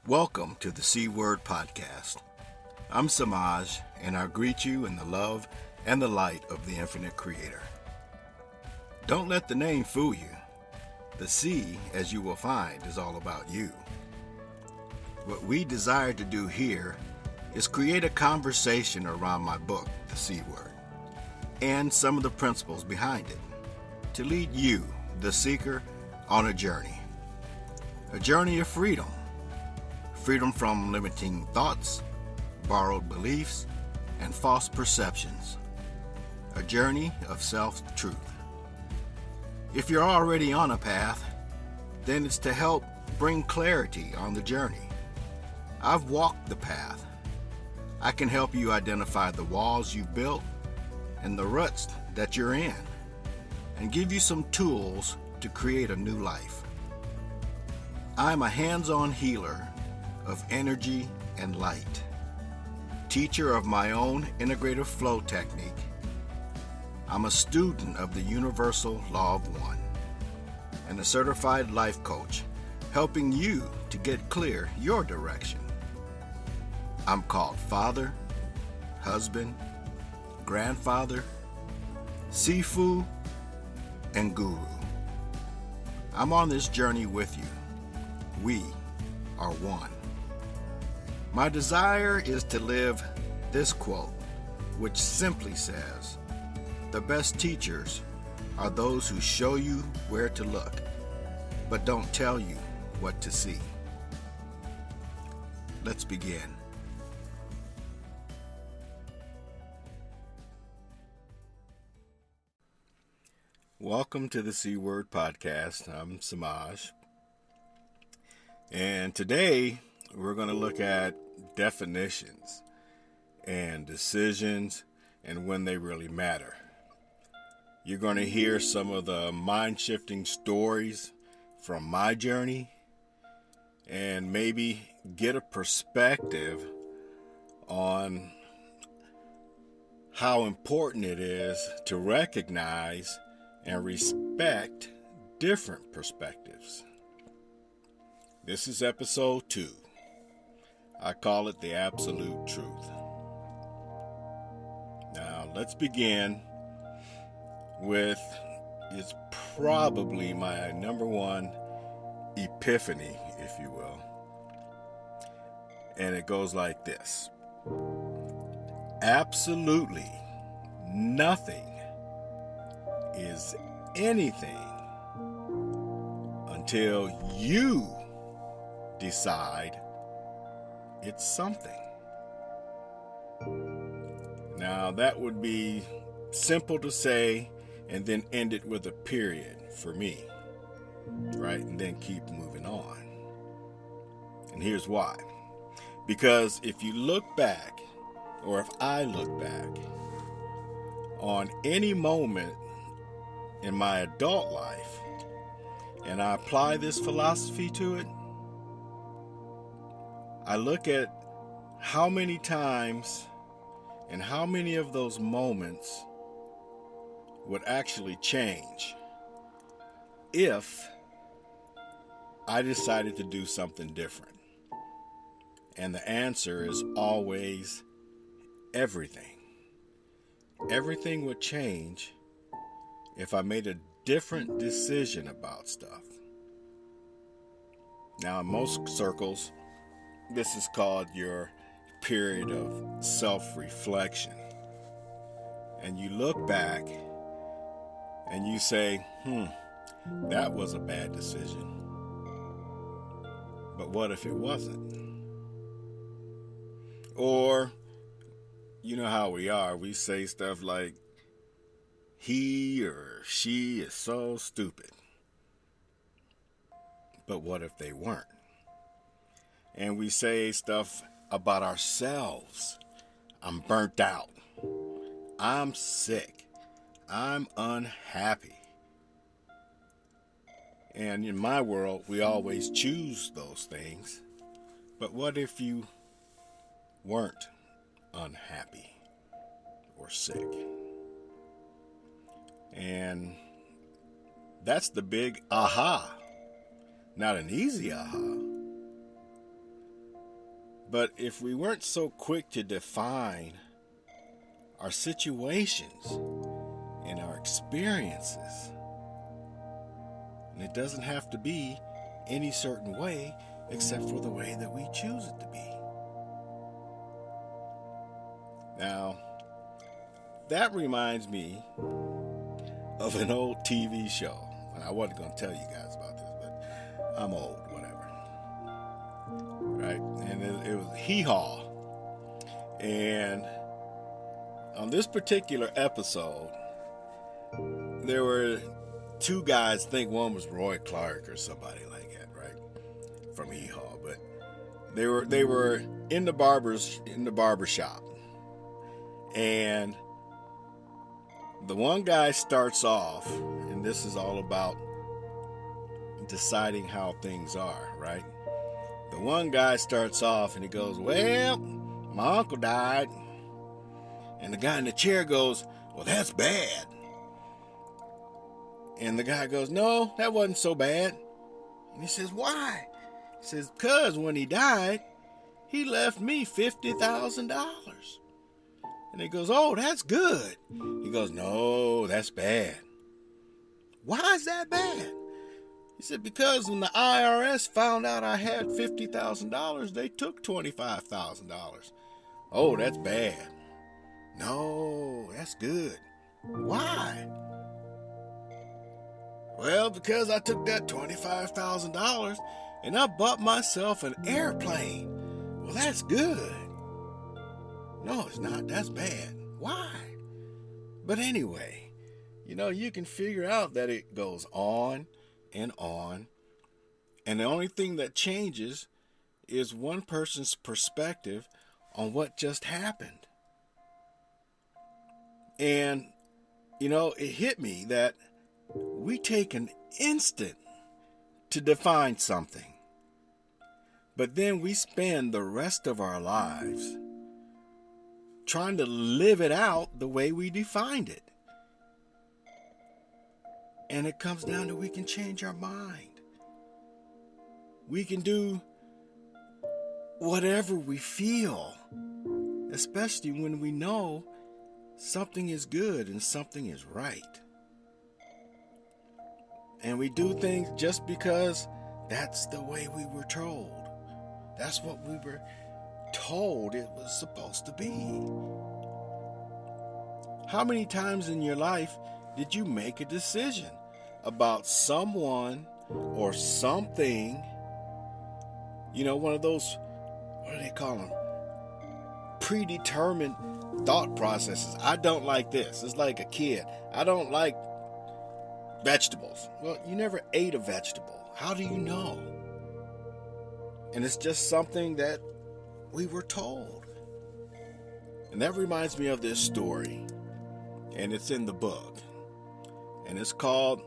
Welcome to the C Word Podcast. I'm Semaj, and I greet you in the love and the light of the infinite Creator. Don't let the name fool you. The C, as you will find, is all about you. What we desire to do here is create a conversation around my book, The C Word, and some of the principles behind it, to lead you, the seeker, on a journey. A journey of freedom. Freedom from limiting thoughts, borrowed beliefs, and false perceptions. A journey of self-truth. If you're already on a path, then it's to help bring clarity on the journey. I've walked the path. I can help you identify the walls you've built and the ruts that you're in, and give you some tools to create a new life. I'm a hands-on healer of energy and light, teacher of my own integrative flow technique. I'm a student of the universal law of one, and a certified life coach, helping you to get clear your direction. I'm called father, husband, grandfather, Sifu, and guru. I'm on this journey with you. We are one. My desire is to live this quote, which simply says, "The best teachers are those who show you where to look, but don't tell you what to see." Let's begin. Welcome to the C Word Podcast. I'm Semaj. And today we're going to look at definitions and decisions and when they really matter. You're going to hear some of the mind-shifting stories from my journey and maybe get a perspective on how important it is to recognize and respect different perspectives. This is episode 2. I call it the absolute truth. Now, let's begin with, it's probably my number one epiphany, if you will. And it goes like this. Absolutely nothing is anything until you decide it's something. Now, that would be simple to say and then end it with a period for me, right? And then keep moving on. And here's why. Because if you look back, or if I look back on any moment in my adult life, and I apply this philosophy to it, I look at how many times and how many of those moments would actually change if I decided to do something different. And the answer is always everything. Everything would change if I made a different decision about stuff. Now, in most circles, this is called your period of self-reflection. And you look back and you say, that was a bad decision. But what if it wasn't? Or, you know how we are. We say stuff like, he or she is so stupid. But what if they weren't? And we say stuff about ourselves. I'm burnt out. I'm sick. I'm unhappy. And in my world, we always choose those things. But what if you weren't unhappy or sick? And that's the big aha. Not an easy aha, But if we weren't so quick to define our situations and our experiences, and it doesn't have to be any certain way except for the way that we choose it to be. Now, that reminds me of an old TV show. And I wasn't going to tell you guys about this, but I'm old, whatever. Right? And it was Hee Haw. And on this particular episode, there were two guys. I think one was Roy Clark or somebody like that, right? From Hee Haw. But they were in the barber shop. And the one guy starts off, and this is all about deciding how things are, right? The one guy starts off and he goes, well, my uncle died. And the guy in the chair goes, well, that's bad. And the guy goes, no, that wasn't so bad. And he says, why? He says, because when he died, he left me $50,000. And he goes, oh, that's good. He goes, no, that's bad. Why is that bad? He said, because when the IRS found out I had $50,000, they took $25,000. Oh, that's bad. No, that's good. Why? Well, because I took that $25,000 and I bought myself an airplane. Well, that's good. No, it's not. That's bad. Why? But anyway, you can figure out that it goes on and on. And the only thing that changes is one person's perspective on what just happened. And, it hit me that we take an instant to define something. But then we spend the rest of our lives trying to live it out the way we defined it. And it comes down to we can change our mind. We can do whatever we feel, especially when we know something is good and something is right. And we do things just because that's the way we were told. That's what we were told it was supposed to be. How many times in your life did you make a decision about someone or something? One of those, what do they call them? Predetermined thought processes. I don't like this. It's like a kid. I don't like vegetables. Well, you never ate a vegetable. How do you know? And it's just something that we were told. And that reminds me of this story. And it's in the book. And it's called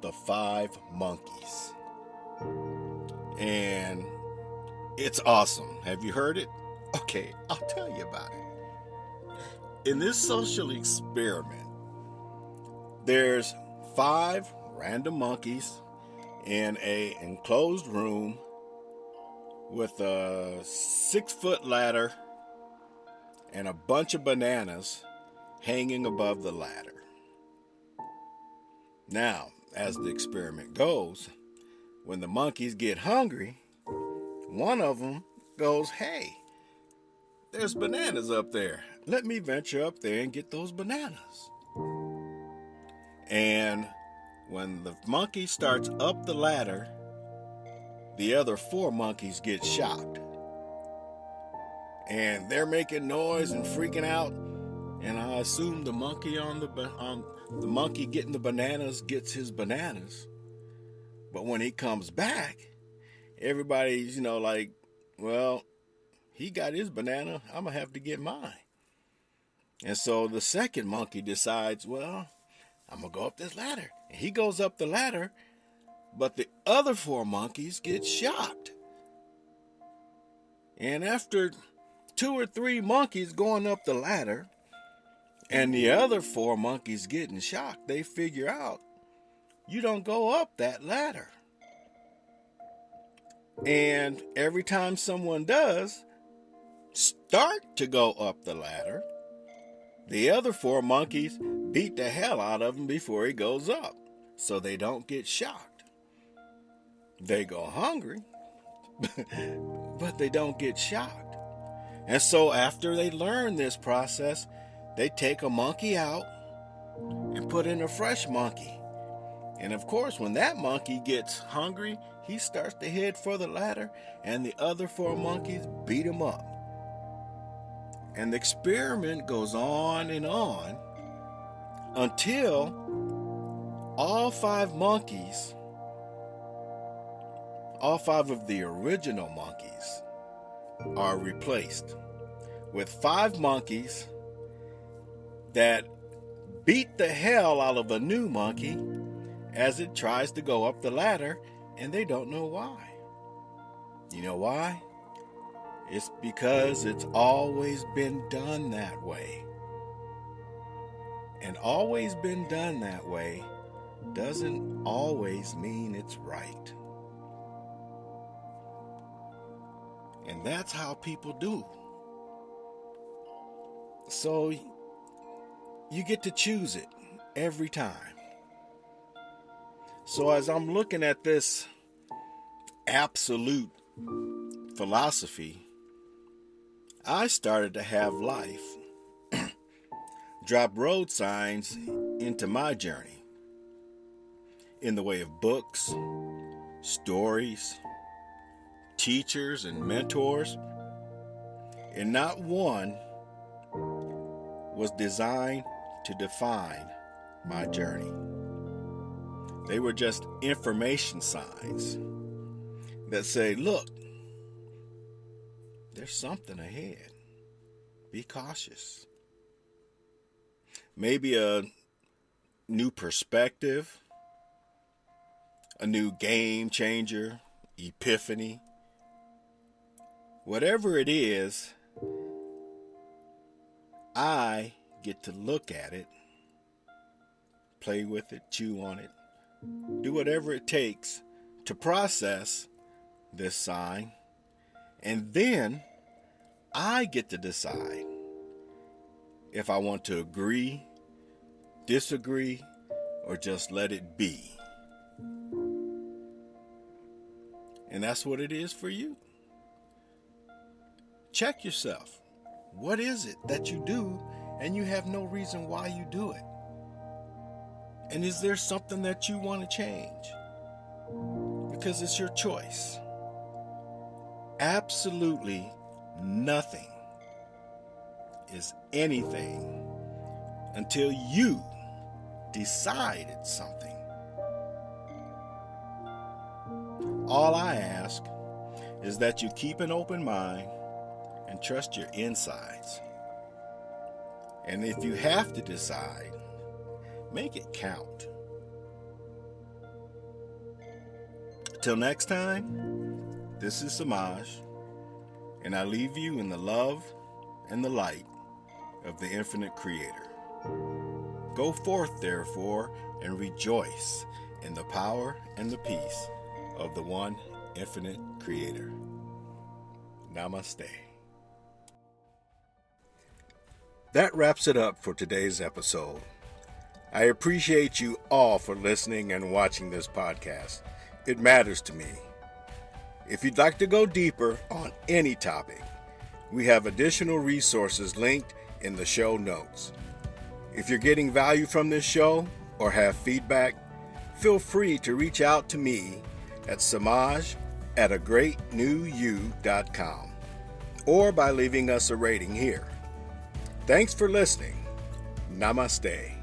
The 5 Monkeys. And it's awesome. Have you heard it? Okay, I'll tell you about it. In this social experiment, there's 5 random monkeys in an enclosed room with a 6-foot ladder and a bunch of bananas hanging above the ladder. Now, as the experiment goes, when the monkeys get hungry, one of them goes, hey, there's bananas up there. Let me venture up there and get those bananas. And when the monkey starts up the ladder, the other 4 monkeys get shocked. And they're making noise and freaking out. And I assume the monkey the monkey getting the bananas gets his bananas. But when he comes back, everybody's, like, well, he got his banana. I'm going to have to get mine. And so the second monkey decides, well, I'm going to go up this ladder. And he goes up the ladder, but the other 4 monkeys get shocked. And after 2 or 3 monkeys going up the ladder, and the other 4 monkeys getting shocked, they figure out you don't go up that ladder. And every time someone does start to go up the ladder, the other 4 monkeys beat the hell out of him before he goes up, so they don't get shocked. They go hungry, but they don't get shocked. And so after they learn this process, they take a monkey out and put in a fresh monkey. And of course, when that monkey gets hungry, he starts to head for the ladder, and the other 4 monkeys beat him up. And the experiment goes on until all 5 monkeys, all 5 of the original monkeys, are replaced with 5 monkeys that beat the hell out of a new monkey as it tries to go up the ladder, and they don't know why. You know why? It's because it's always been done that way. And always been done that way doesn't always mean it's right. And that's how people do. So you get to choose it every time. So as I'm looking at this absolute philosophy, I started to have life drop road signs into my journey in the way of books, stories, teachers, and mentors, and not one was designed to define my journey. They were just information signs that say, look, there's something ahead. Be cautious. Maybe a new perspective, a new game changer, epiphany. Whatever it is, I get to look at it, play with it, chew on it, do whatever it takes to process this sign, and then I get to decide if I want to agree, disagree, or just let it be. And that's what it is for you. Check yourself. What is it that you do and you have no reason why you do it? And is there something that you want to change? Because it's your choice. Absolutely nothing is anything until you decide it's something. All I ask is that you keep an open mind and trust your insides. And if you have to decide, make it count. Till next time, this is Semaj, and I leave you in the love and the light of the infinite Creator. Go forth, therefore, and rejoice in the power and the peace of the one infinite Creator. Namaste. That wraps it up for today's episode. I appreciate you all for listening and watching this podcast. It matters to me. If you'd like to go deeper on any topic, we have additional resources linked in the show notes. If you're getting value from this show or have feedback, feel free to reach out to me at semaj@agreatnewyou.com or by leaving us a rating here. Thanks for listening. Namaste.